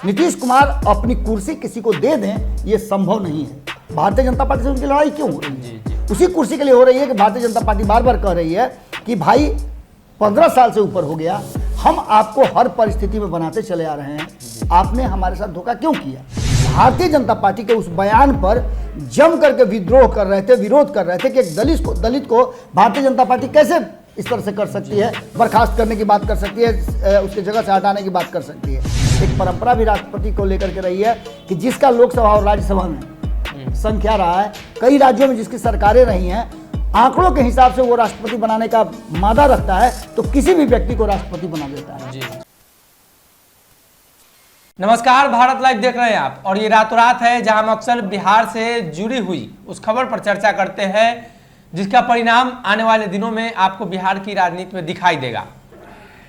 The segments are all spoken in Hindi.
नीतीश कुमार अपनी कुर्सी किसी को दे दें ये संभव नहीं है। भारतीय जनता पार्टी से उनकी लड़ाई क्यों हो रही है? उसी कुर्सी के लिए हो रही है कि भारतीय जनता पार्टी बार बार कह रही है कि भाई 15 साल से ऊपर हो गया, हम आपको हर परिस्थिति में बनाते चले आ रहे हैं, आपने हमारे साथ धोखा क्यों किया? भारतीय जनता पार्टी के उस बयान पर जम करके विद्रोह कर रहे थे, विरोध कर रहे थे कि एक दलित को भारतीय जनता पार्टी कैसे इस तरह से कर सकती है, बर्खास्त करने की बात कर सकती है, उसके जगह से हटाने की बात कर सकती है। एक परंपरा भी राष्ट्रपति को लेकर के रही है कि जिसका लोकसभा और राज्यसभा में संख्या रहा है, कई राज्यों में जिसकी सरकारें रही हैं, आंकड़ों के हिसाब से वो राष्ट्रपति बनाने का मादा रखता है तो किसी भी व्यक्ति को राष्ट्रपति बना देता है। जी। नमस्कार, भारत लाइव देख रहे हैं आप, और ये रातों रात है जहां हम अक्सर बिहार से जुड़ी हुई उस खबर पर चर्चा करते हैं जिसका परिणाम आने वाले दिनों में आपको बिहार की राजनीति में दिखाई देगा।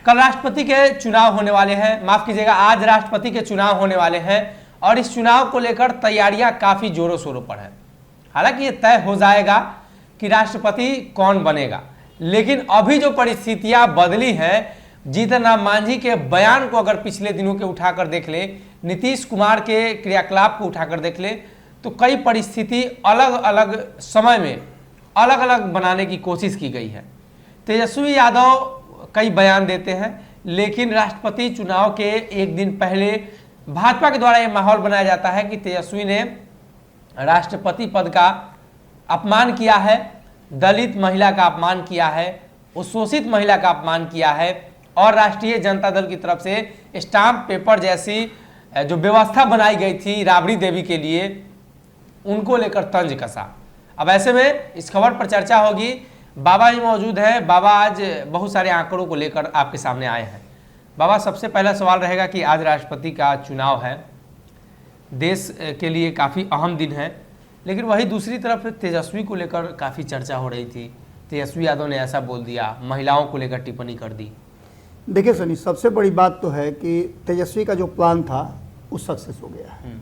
कल राष्ट्रपति के चुनाव होने वाले हैं, माफ कीजिएगा, आज राष्ट्रपति के चुनाव होने वाले हैं और इस चुनाव को लेकर तैयारियां काफी जोरों शोरों पर है। हालांकि ये तय हो जाएगा कि राष्ट्रपति कौन बनेगा, लेकिन अभी जो परिस्थितियां बदली हैं, जीतन राम मांझी के बयान को अगर पिछले दिनों के उठाकर देख ले, नीतीश कुमार के क्रियाकलाप को उठाकर देख ले, तो कई परिस्थिति अलग अलग समय में अलग अलग बनाने की कोशिश की गई है। तेजस्वी यादव कई बयान देते हैं, लेकिन राष्ट्रपति चुनाव के एक दिन पहले भाजपा के द्वारा यह माहौल बनाया जाता है कि तेजस्वी ने राष्ट्रपति पद का अपमान किया है, दलित महिला का अपमान किया है, उस शोषित महिला का अपमान किया है और राष्ट्रीय जनता दल की तरफ से स्टाम्प पेपर जैसी जो व्यवस्था बनाई गई थी राबड़ी देवी के लिए, उनको लेकर तंज कसा। अब ऐसे में इस खबर पर चर्चा होगी। बाबा जी मौजूद हैं। बाबा आज बहुत सारे आंकड़ों को लेकर आपके सामने आए हैं। बाबा, सबसे पहला सवाल रहेगा कि आज राष्ट्रपति का चुनाव है, देश के लिए काफ़ी अहम दिन है, लेकिन वही दूसरी तरफ तेजस्वी को लेकर काफ़ी चर्चा हो रही थी। तेजस्वी यादव ने ऐसा बोल दिया, महिलाओं को लेकर टिप्पणी कर दी। देखिए सनी, सबसे बड़ी बात तो है कि तेजस्वी का जो प्लान था वो सक्सेस हो गया है।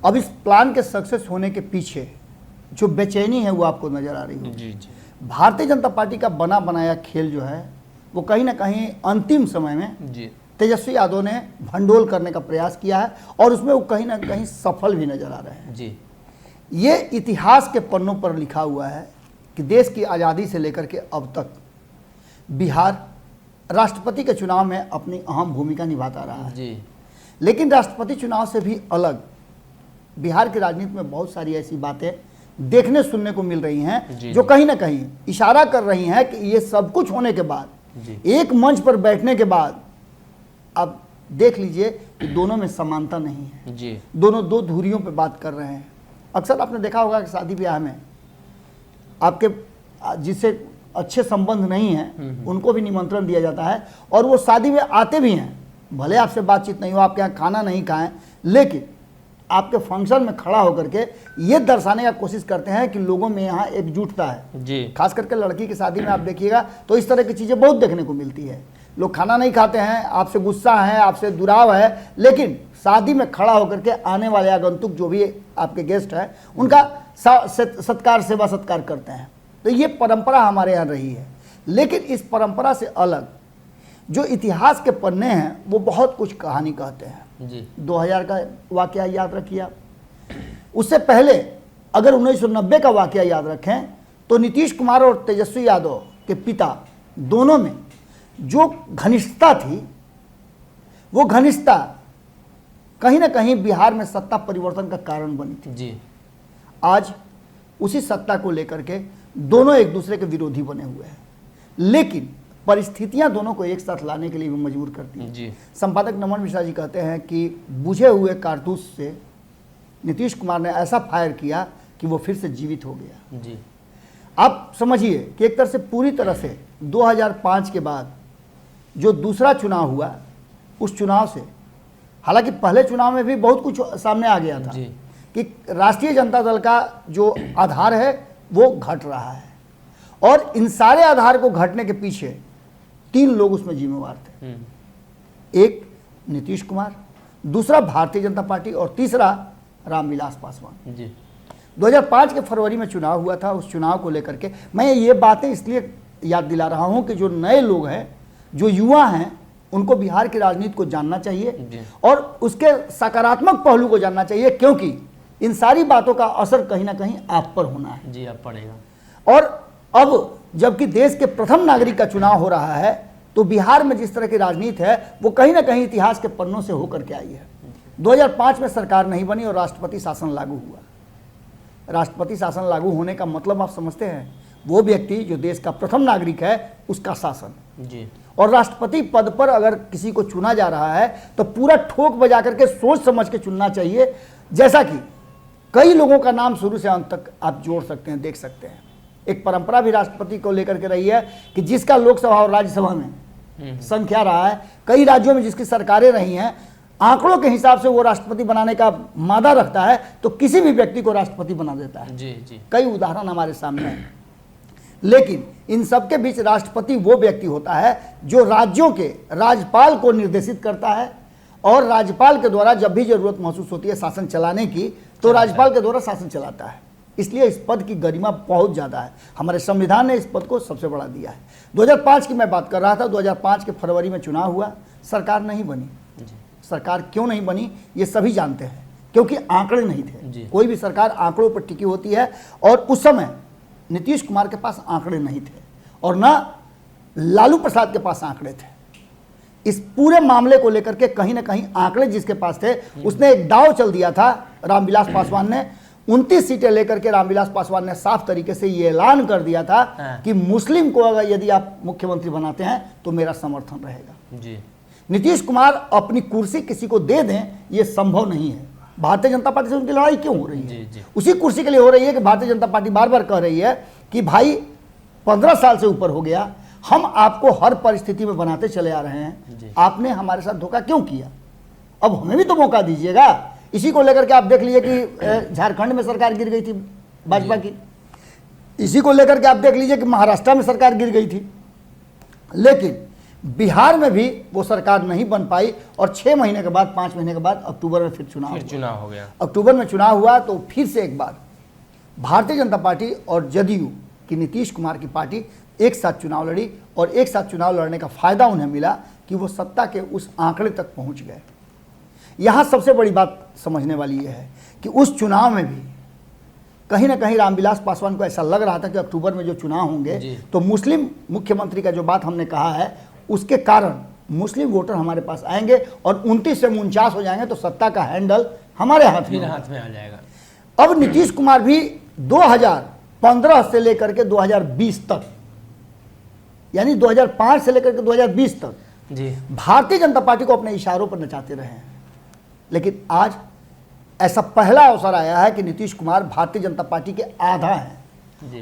अब इस प्लान के सक्सेस होने के पीछे जो बेचैनी है वो आपको नजर आ रही है। जी जी। भारतीय जनता पार्टी का बना बनाया खेल जो है वो कहीं ना कहीं अंतिम समय में जी तेजस्वी यादव ने भंडोल करने का प्रयास किया है और उसमें वो कहीं ना कहीं सफल भी नजर आ रहे हैं। जी। ये इतिहास के पन्नों पर लिखा हुआ है कि देश की आज़ादी से लेकर के अब तक बिहार राष्ट्रपति के चुनाव में अपनी अहम भूमिका निभाता रहा है। जी। लेकिन राष्ट्रपति चुनाव से भी अलग बिहार की राजनीति में बहुत सारी ऐसी बातें देखने सुनने को मिल रही हैं जो कहीं ना कहीं इशारा कर रही हैं कि ये सब कुछ होने के बाद, एक मंच पर बैठने के बाद, अब देख लीजिए कि दोनों में समानता नहीं है। जी। दोनों दो धुरियों पे बात कर रहे हैं। अक्सर आपने देखा होगा कि शादी ब्याह में आपके जिससे अच्छे संबंध नहीं हैं उनको भी निमंत्रण दिया जाता है और वो शादी में आते भी हैं, भले आपसे बातचीत नहीं हो, आपके यहाँ खाना नहीं खाएं, लेकिन आपके फंक्शन में खड़ा होकर के ये दर्शाने का कोशिश करते हैं कि लोगों में यहाँ एकजुटता है। जी। खास करके लड़की की शादी में आप देखिएगा तो इस तरह की चीज़ें बहुत देखने को मिलती है। लोग खाना नहीं खाते हैं, आपसे गुस्सा है, आपसे दुराव है, लेकिन शादी में खड़ा होकर के आने वाले आगंतुक जो भी आपके गेस्ट हैं उनका सत्कार, सेवा सत्कार करते हैं। तो ये परंपरा हमारे यहाँ रही है। लेकिन इस परंपरा से अलग जो इतिहास के पन्ने हैं वो बहुत कुछ कहानी कहते हैं। जी। 2000 का वाकया याद रखिए आप। उससे पहले अगर 1990 का वाकया याद रखें तो नीतीश कुमार और तेजस्वी यादव के पिता दोनों में जो घनिष्ठता थी, वो घनिष्ठता कहीं ना कहीं बिहार में सत्ता परिवर्तन का कारण बनी थी। जी। आज उसी सत्ता को लेकर के दोनों एक दूसरे के विरोधी बने हुए हैं, लेकिन परिस्थितियां दोनों को एक साथ लाने के लिए भी मजबूर करती हैं। जी। संपादक नमन मिश्रा जी कहते हैं कि बुझे हुए कारतूस से नीतीश कुमार ने ऐसा फायर किया कि वो फिर से जीवित हो गया। जी। आप समझिए कि एक तरह से पूरी तरह से 2005 के बाद जो दूसरा चुनाव हुआ, उस चुनाव से, हालांकि पहले चुनाव में भी बहुत कुछ सामने आ गया था जी। कि राष्ट्रीय जनता दल का जो आधार है वो घट रहा है और इन सारे आधार को घटने के पीछे 3 लोग उसमें जिम्मेवार थे। एक नीतीश कुमार, दूसरा भारतीय जनता पार्टी और तीसरा रामविलास पासवान। जी। 2005 के फरवरी में चुनाव हुआ था। उस चुनाव को लेकर के मैं ये बातें इसलिए याद दिला रहा हूं कि जो नए लोग हैं, जो युवा हैं, उनको बिहार की राजनीति को जानना चाहिए जी। और उसके सकारात्मक पहलू को जानना चाहिए, क्योंकि इन सारी बातों का असर कहीं ना कहीं आप पर होना है। जी, अब पड़ेगा। और अब जबकि देश के प्रथम नागरिक का चुनाव हो रहा है, तो बिहार में जिस तरह की राजनीति है वो कहीं ना कहीं इतिहास के पन्नों से होकर के आई है। 2005 में सरकार नहीं बनी और राष्ट्रपति शासन लागू हुआ। राष्ट्रपति शासन लागू होने का मतलब आप समझते हैं, वो व्यक्ति जो देश का प्रथम नागरिक है उसका शासन। जी। और राष्ट्रपति पद पर अगर किसी को चुना जा रहा है तो पूरा ठोक बजा करके सोच समझ के चुनना चाहिए, जैसा कि कई लोगों का नाम शुरू से अंत तक आप जोड़ सकते हैं, देख सकते हैं। एक परंपरा भी राष्ट्रपति को लेकर के रही है कि जिसका लोकसभा और राज्यसभा में संख्या रहा है, कई राज्यों में जिसकी सरकारें रही हैं, आंकड़ों के हिसाब से वो राष्ट्रपति बनाने का मादा रखता है, तो किसी भी व्यक्ति को राष्ट्रपति बना देता है। जी जी। कई उदाहरण हमारे सामने हैं। लेकिन इन सबके बीच राष्ट्रपति वो व्यक्ति होता है जो राज्यों के राज्यपाल को निर्देशित करता है, और राज्यपाल के द्वारा जब भी जरूरत महसूस होती है शासन चलाने की, तो राज्यपाल के द्वारा शासन चलाता है। इसलिए इस पद की गरिमा बहुत ज़्यादा है। हमारे संविधान ने इस पद को सबसे बड़ा दिया है। 2005 की मैं बात कर रहा था। 2005 के फरवरी में चुनाव हुआ, सरकार नहीं बनी। सरकार क्यों नहीं बनी ये सभी जानते हैं, क्योंकि आंकड़े नहीं थे। कोई भी सरकार आंकड़ों पर टिकी होती है, और उस समय नीतीश कुमार के पास आंकड़े नहीं थे और ना लालू प्रसाद के पास आंकड़े थे। इस पूरे मामले को लेकर के कहीं ना कहीं आंकड़े जिसके पास थे, उसने एक दांव चल दिया था रामविलास पासवान ने। 29 सीटें लेकर के रामविलास पासवान ने साफ तरीके से ये ऐलान कर दिया था कि मुस्लिम को अगर यदि आप मुख्यमंत्री बनाते हैं तो मेरा समर्थन रहेगा। जी। नीतीश कुमार अपनी कुर्सी किसी को दे दें ये संभव नहीं है। भारतीय जनता पार्टी से उनकी लड़ाई क्यों हो रही है? जी। उसी कुर्सी के लिए हो रही है कि भारतीय जनता पार्टी बार बार कह रही है कि भाई 15 साल से ऊपर हो गया, हम आपको हर परिस्थिति में बनाते चले आ रहे हैं, आपने हमारे साथ धोखा क्यों किया? अब हमें भी तो मौका दीजिएगा। इसी को लेकर के आप देख लीजिए कि झारखंड में सरकार गिर गई थी भाजपा की, इसी को लेकर के आप देख लीजिए कि महाराष्ट्र में सरकार गिर गई थी, लेकिन बिहार में भी वो सरकार नहीं बन पाई। और 6 महीने के बाद, 5 महीने के बाद अक्टूबर में फिर चुनाव हो गया। अक्टूबर में चुनाव हुआ तो फिर से एक बार भारतीय जनता पार्टी और जदयू की, नीतीश कुमार की पार्टी एक साथ चुनाव लड़ी, और एक साथ चुनाव लड़ने का फायदा उन्हें मिला कि वो सत्ता के उस आंकड़े तक पहुंच गए। यहाँ सबसे बड़ी बात समझने वाली यह है कि उस चुनाव में भी कहीं ना कहीं रामविलास पासवान को ऐसा लग रहा था कि अक्टूबर में जो चुनाव होंगे तो मुस्लिम मुख्यमंत्री का जो बात हमने कहा है उसके कारण मुस्लिम वोटर हमारे पास आएंगे और 29 से 49 हो जाएंगे, तो सत्ता का हैंडल हमारे हाथ में आ जाएगा। अब नीतीश कुमार भी 2015 से लेकर के 2020 तक, यानी 2005 से लेकर के 2020 तक जी, भारतीय जनता पार्टी को अपने इशारों पर नचाते रहे हैं। लेकिन आज ऐसा पहला अवसर आया है कि नीतीश कुमार भारतीय जनता पार्टी के आधा हैं,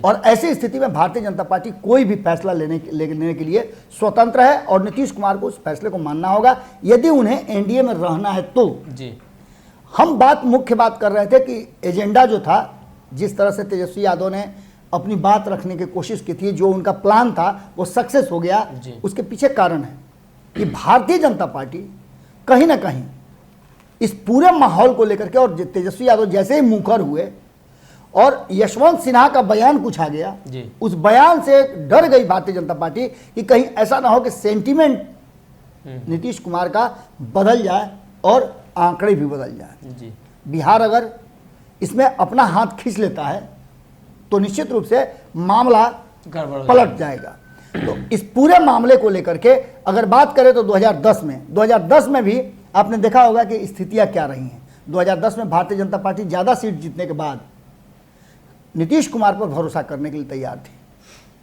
और ऐसी स्थिति में भारतीय जनता पार्टी कोई भी फैसला लेने के लिए स्वतंत्र है, और नीतीश कुमार को उस फैसले को मानना होगा यदि उन्हें एनडीए में रहना है तो। जी। हम मुख्य बात कर रहे थे कि एजेंडा जो था, जिस तरह से तेजस्वी यादव ने अपनी बात रखने की कोशिश की थी, जो उनका प्लान था वो सक्सेस हो गया। उसके पीछे कारण है कि भारतीय जनता पार्टी कहीं ना कहीं इस पूरे माहौल को लेकर के, और तेजस्वी यादव जैसे ही मुखर हुए और यशवंत सिन्हा का बयान कुछ आ गया, उस बयान से डर गई भारतीय जनता पार्टी कि कहीं ऐसा ना हो कि सेंटीमेंट नीतीश कुमार का बदल जाए और आंकड़े भी बदल जाए। बिहार अगर इसमें अपना हाथ खींच लेता है तो निश्चित रूप से मामला पलट जाएगा। तो इस पूरे मामले को लेकर के अगर बात करें तो 2010 में भी आपने देखा होगा कि स्थितियां क्या रही हैं। 2010 में भारतीय जनता पार्टी ज़्यादा सीट जीतने के बाद नीतीश कुमार पर भरोसा करने के लिए तैयार थी।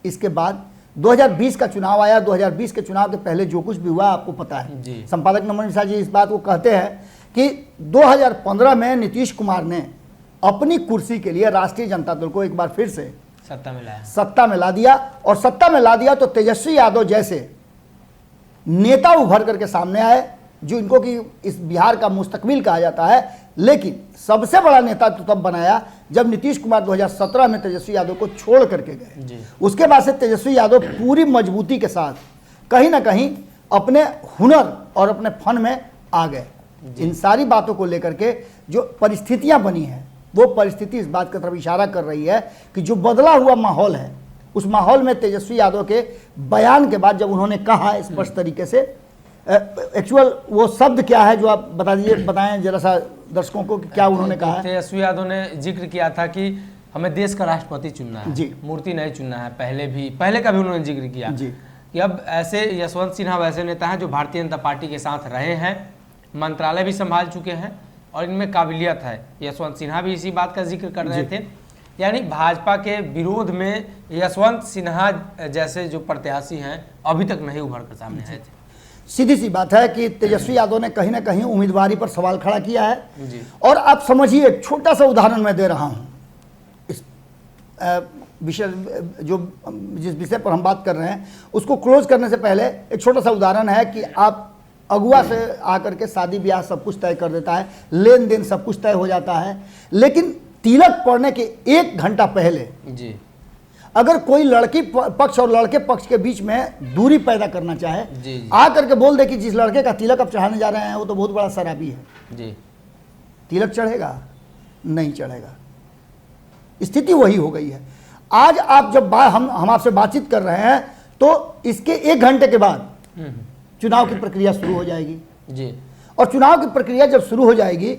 इसके बाद 2020 का चुनाव आया। 2020 के चुनाव के पहले जो कुछ भी हुआ आपको पता है। संपादक नमन मिश्रा जी इस बात को कहते हैं कि 2015 में नीतीश कुमार ने अपनी कुर्सी के लिए राष्ट्रीय जनता दल को एक बार फिर से सत्ता में ला दिया, और सत्ता में ला दिया तो तेजस्वी यादव जैसे नेता उभर करके सामने आए, जो इनको कि इस बिहार का मुस्तकबिल कहा जाता है। लेकिन सबसे बड़ा नेता तो तब बनाया जब नीतीश कुमार 2017 में तेजस्वी यादव को छोड़ करके गए। उसके बाद से तेजस्वी यादव पूरी मजबूती के साथ कहीं ना कहीं अपने हुनर और अपने फन में आ गए। इन सारी बातों को लेकर के जो परिस्थितियां बनी हैं, वो परिस्थिति इस बात की तरफ इशारा कर रही है कि जो बदला हुआ माहौल है, उस माहौल में तेजस्वी यादव के बयान के बाद जब उन्होंने कहा स्पष्ट तरीके से एक्चुअल वो शब्द क्या है जो आप बता दीजिए, बताएं जरा सा दर्शकों को कि क्या उन्होंने कहा है। तेजस्वी यादव ने जिक्र किया था कि हमें देश का राष्ट्रपति चुनना है जी, मूर्ति नहीं चुनना है। पहले का भी उन्होंने जिक्र किया जी कि अब ऐसे यशवंत सिन्हा वैसे नेता हैं जो भारतीय जनता पार्टी के साथ रहे हैं, मंत्रालय भी संभाल चुके हैं और इनमें काबिलियत है। यशवंत सिन्हा भी इसी बात का जिक्र कर रहे थे, यानी भाजपा के विरोध में यशवंत सिन्हा जैसे जो प्रत्याशी हैं अभी तक नहीं उभर कर सामने आए थे। सीधी सी बात है कि तेजस्वी यादव ने कहीं ना कहीं उम्मीदवारी पर सवाल खड़ा किया है जी। और आप समझिए, एक छोटा सा उदाहरण मैं दे रहा हूं इस विषय जिस विषय पर हम बात कर रहे हैं उसको क्लोज करने से पहले एक छोटा सा उदाहरण है कि आप अगुआ से आकर के शादी ब्याह सब कुछ तय कर देता है, लेन देन सब कुछ तय हो जाता है, लेकिन तिलक पड़ने के 1 घंटा पहले जी अगर कोई लड़की पक्ष और लड़के पक्ष के बीच में दूरी पैदा करना चाहे, जी। आकर के बोल दे कि जिस लड़के का तिलक अब चढ़ाने जा रहे हैं वो तो बहुत बड़ा शराबी है जी, तिलक चढ़ेगा? नहीं चढ़ेगा। स्थिति वही हो गई है। आज आप जब हम आपसे बातचीत कर रहे हैं तो इसके 1 घंटे के बाद चुनाव की प्रक्रिया शुरू हो जाएगी जी। और चुनाव की प्रक्रिया जब शुरू हो जाएगी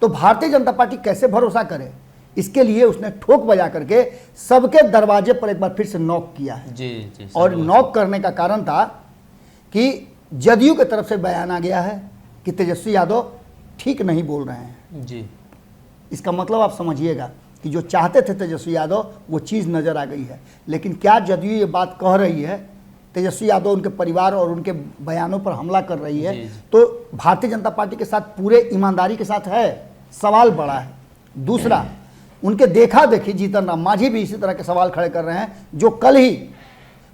तो भारतीय जनता पार्टी कैसे भरोसा करे, इसके लिए उसने ठोक बजा करके सबके दरवाजे पर एक बार फिर से नॉक किया है जी जी। और नॉक करने का कारण था कि जदयू की तरफ से बयान आ गया है कि तेजस्वी यादव ठीक नहीं बोल रहे हैं जी। इसका मतलब आप समझिएगा कि जो चाहते थे तेजस्वी यादव वो चीज़ नज़र आ गई है। लेकिन क्या जदयू ये बात कह रही है, तेजस्वी यादव उनके परिवार और उनके बयानों पर हमला कर रही है, तो भारतीय जनता पार्टी के साथ पूरे ईमानदारी के साथ है? सवाल बड़ा है। दूसरा, उनके देखा देखी जीतन राम मांझी भी इसी तरह के सवाल खड़े कर रहे हैं, जो कल ही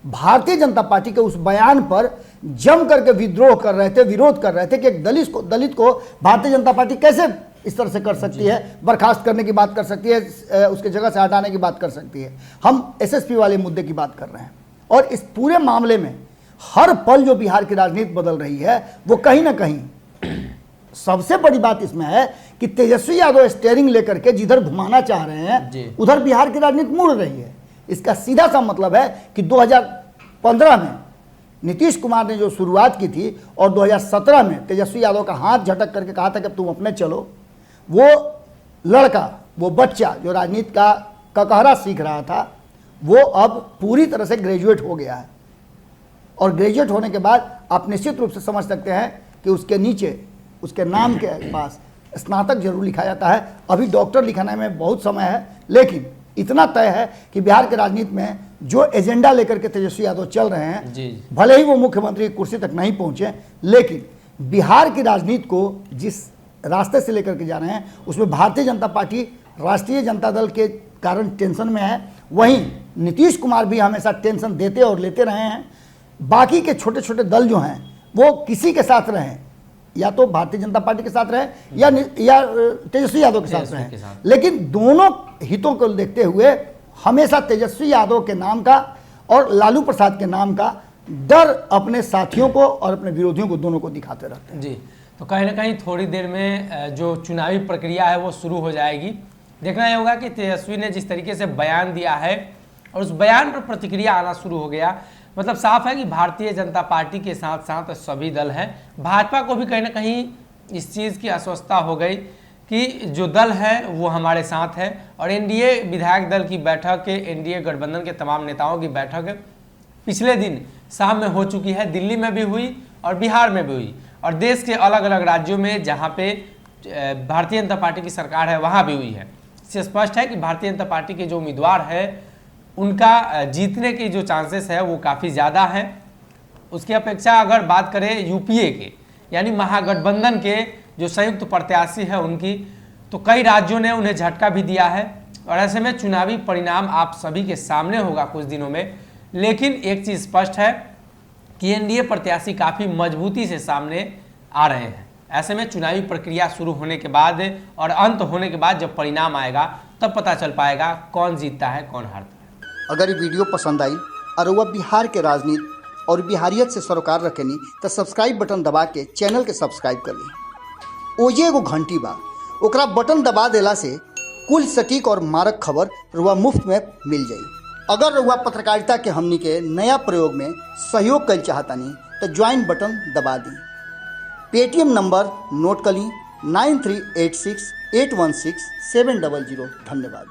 भारतीय जनता पार्टी के उस बयान पर जम करके विद्रोह कर रहे थे, विरोध कर रहे थे कि एक दलित को भारतीय जनता पार्टी कैसे इस तरह से कर सकती है, बर्खास्त करने की बात कर सकती है, उसके जगह से हटाने की बात कर सकती है। हम एसएसपी वाले मुद्दे की बात कर रहे हैं और इस पूरे मामले में हर पल जो बिहार की राजनीति बदल रही है वो कहीं ना कहीं सबसे बड़ी बात इसमें है कि तेजस्वी यादव स्टीयरिंग लेकर के जिधर घुमाना चाह रहे हैं उधर बिहार की राजनीति मुड़ रही है। इसका सीधा सा मतलब है कि 2015 में नीतीश कुमार ने जो शुरुआत की थी और 2017 में तेजस्वी यादव का हाथ झटक करके कहा था कि तुम अपने चलो, वो लड़का, वो बच्चा जो राजनीति का ककहरा सीख रहा था वो अब पूरी तरह से ग्रेजुएट हो गया है और ग्रेजुएट होने के बाद आप निश्चित रूप से समझ सकते हैं कि उसके नीचे उसके नाम के पास स्नातक जरूर लिखा जाता है। अभी डॉक्टर लिखाने में बहुत समय है, लेकिन इतना तय है कि बिहार की राजनीति में जो एजेंडा लेकर के तेजस्वी यादव चल रहे हैं जी। भले ही वो मुख्यमंत्री की कुर्सी तक नहीं पहुंचे, लेकिन बिहार की राजनीति को जिस रास्ते से लेकर के जा रहे हैं उसमें भारतीय जनता पार्टी राष्ट्रीय जनता दल के कारण टेंशन में है। वहीं नीतीश कुमार भी हमेशा टेंशन देते और लेते रहे हैं। बाकी के छोटे छोटे दल जो हैं वो किसी के साथ रहें, या तो भारतीय जनता पार्टी के साथ रहें या तेजस्वी यादव के साथ रहें, लेकिन दोनों हितों को देखते हुए हमेशा तेजस्वी यादव के नाम का और लालू प्रसाद के नाम का डर अपने साथियों को और अपने विरोधियों को दोनों को दिखाते रहते हैं। जी, तो कहीं ना कहीं थोड़ी देर में जो चुनावी प्रक्रिया है वो शुरू हो जाएगी। देखना यह होगा कि तेजस्वी ने जिस तरीके से बयान दिया है और उस बयान पर प्रतिक्रिया आना शुरू हो गया, मतलब साफ है कि भारतीय जनता पार्टी के साथ साथ सभी दल हैं। भाजपा को भी कहीं ना कहीं इस चीज़ की अस्वस्थता हो गई कि जो दल है वो हमारे साथ है और एनडीए विधायक दल की बैठक, एनडीए गठबंधन के तमाम नेताओं की बैठक पिछले दिन शाम में हो चुकी है। दिल्ली में भी हुई और बिहार में भी हुई और देश के अलग अलग राज्यों में जहाँ पे भारतीय जनता पार्टी की सरकार है वहाँ भी हुई है। इससे स्पष्ट है कि भारतीय जनता पार्टी के जो उम्मीदवार है उनका जीतने के जो चांसेस है वो काफ़ी ज़्यादा है। उसकी अपेक्षा अगर बात करें यूपीए के यानी महागठबंधन के जो संयुक्त प्रत्याशी है उनकी, तो कई राज्यों ने उन्हें झटका भी दिया है और ऐसे में चुनावी परिणाम आप सभी के सामने होगा कुछ दिनों में। लेकिन एक चीज़ स्पष्ट है कि एनडीए प्रत्याशी काफ़ी मजबूती से सामने आ रहे हैं। ऐसे में चुनावी प्रक्रिया शुरू होने के बाद और अंत होने के बाद जब परिणाम आएगा तब पता चल पाएगा कौन जीतता है कौन हारता है। अगर ये वीडियो पसंद आई और वह बिहार के राजनीति और बिहारियत से सरोकार रखेनी तो सब्सक्राइब बटन दबा के चैनल के सब्सक्राइब कर ली। ओजे एगो घंटी बा, ओकरा बटन दबा देला से कुल सटीक और मारक खबर रुआ मुफ्त में मिल जाई। अगर रुआ पत्रकारिता के हमनी के नया प्रयोग में सहयोग कर चाहतानी तो ज्वाइन बटन दबा दें। पेटीएम नंबर नोट कर ली 9386816700। धन्यवाद।